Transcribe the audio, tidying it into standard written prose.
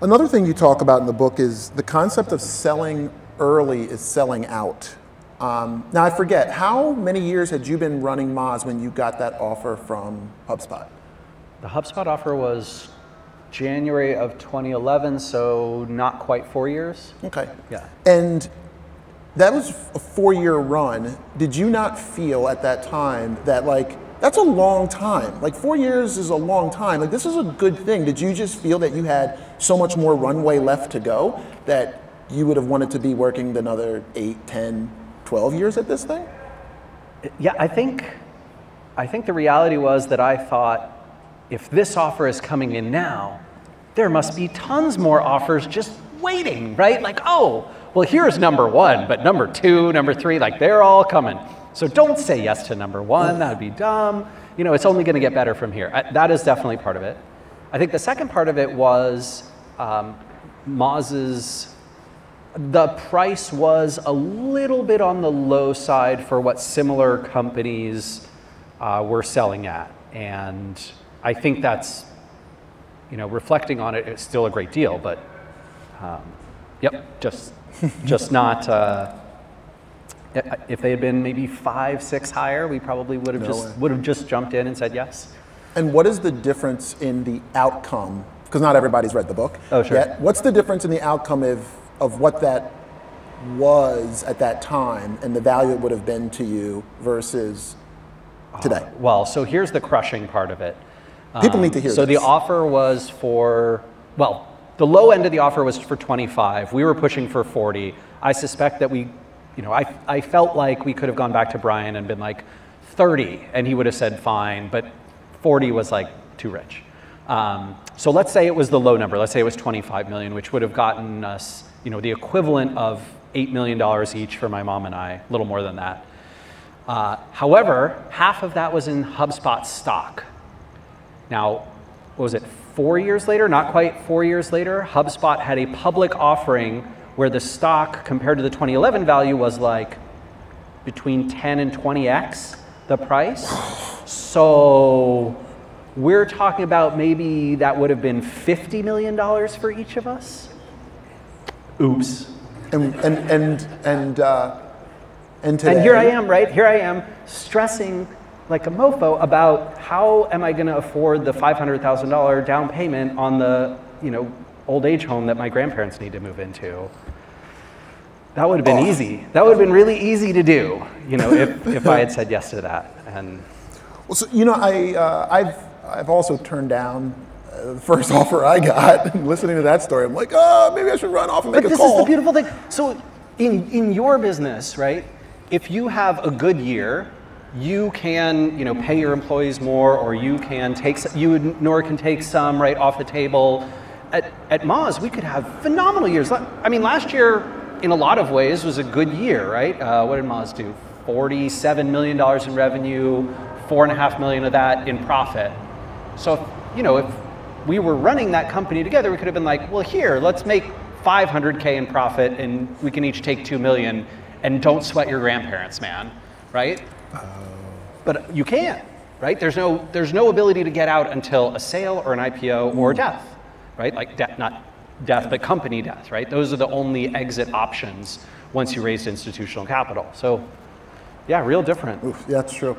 Another thing you talk about in the book is the concept of selling early is selling out. Now I forget, how many years had you been running Moz when you got that offer from HubSpot? The HubSpot offer was January of 2011, so not quite 4 years. Okay. Yeah. And that was a 4-year run. Did you not feel at that time that like, that's a long time. Like 4 years is a long time. Like this is a good thing. Did you just feel that you had so much more runway left to go that you would have wanted to be working another 8, 10, 12 years at this thing? Yeah, I think the reality was that I thought, if this offer is coming in now, there must be tons more offers just waiting, right? Like, oh, well, here's number 1, but number 2, number 3, like they're all coming. So don't say yes to number 1, that would be dumb. You know, it's only gonna get better from here. That is definitely part of it. I think the second part of it was Moz's, the price was a little bit on the low side for what similar companies were selling at. And I think that's, you know, reflecting on it, it's still a great deal, but yep, just not, if they had been maybe 5, 6 higher, we probably would have just jumped in and said yes. And what is the difference in the outcome? Because not everybody's read the book yet. What's the difference in the outcome of what that was at that time and the value it would have been to you versus today? Well, so here's the crushing part of it. People need to hear this. So the offer was for, well, the low end of the offer was for 25. We were pushing for 40. I suspect that we, you know, I felt like we could have gone back to Brian and been like 30 and he would have said fine, but 40 was like too rich. So let's say it was the low number. Let's say it was 25 million, which would have gotten us, you know, the equivalent of $8 million each for my mom and I, a little more than that. However, half of that was in HubSpot stock. Now, what was it, 4 years later, not quite 4 years later, HubSpot had a public offering where the stock compared to the 2011 value was like between 10 and 20x the price. So we're talking about maybe that would have been $50 million for each of us. Oops. And today. And here I am, right? Here I am stressing like a mofo about how am I going to afford the $500,000 down payment on the, you know, old age home that my grandparents need to move into. That would have been easy. That would have been really easy to do, you know, if I had said yes to that. And well, so you know, I've also turned down the first offer I got. Listening to that story, I'm like, oh, maybe I should run off and make a call. But this is the beautiful thing. So in your business, right? If you have a good year, you can, you know, pay your employees more, or you can take, Nora can take some right off the table. At Moz, we could have phenomenal years. I mean, last year, in a lot of ways, was a good year, right? What did Moz do? $47 million in revenue, $4.5 million of that in profit. So, you know, if we were running that company together, we could have been like, well, here, let's make $500K in profit, and we can each take $2 million, and don't sweat your grandparents, man, right? But you can't, right? There's no ability to get out until a sale or an IPO or death, right? Like not death, but company death, right? Those are the only exit options once you raise institutional capital. So yeah, real different. Oof, yeah, that's true.